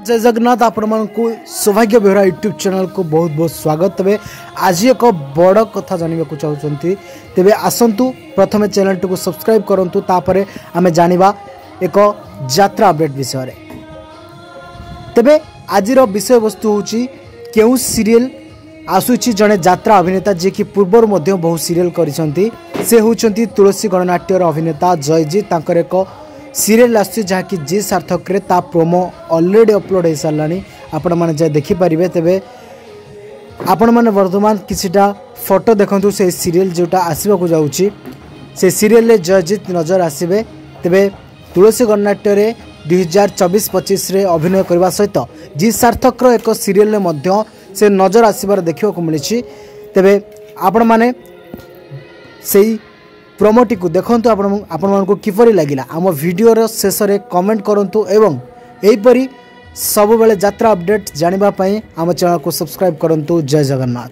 जय जगन्नाथ आपण को सौभाग्य बेहरा यूट्यूब चैनल को बहुत बहुत स्वागत। तेरे आज एक बड़ कथा जानवा चाहते तेरे आसतु प्रथम चैनल को सब्सक्राइब करूँ तापर आम जाना एक यात्रा अपडेट विषय। तेरे आज विषय वस्तु हूँ क्यों सीरियल आसूची जड़े यात्रा अभिनेता जी की पूर्वर बहुत सीरियल करिसेंती से होउचंती तुलसी गणनाट्यर अभिनेता जयजीत। तांकर एक सीरियल आसुची जहाँकि जी सार्थक रे ता प्रोमो ऑलरेडी अपलोड हो सारानी आपण मैंने जाए देखिपारे। तेरे आपण मैंने वर्तमान किसीटा फोटो देखु से सीरियल जोटा आसवा को जाऊँगी से सीरियल जयजीत नजर आसबे। तेरे तुलसी गणनाट्य 2024-25 रे अभिनय करने सहित जी सार्थक एक सीरियल से नजर आसबार देखा मिली। तेरे आपण मैंने से प्रोमोटी को देखु आपण को किपरि लगिला आम वीडियोर शेष में कमेंट करूँ एवं यहीपरि सब बेले यात्रा अपडेट जानिबा पई आम चैनल को सब्सक्राइब करूँ। जय जगन्नाथ।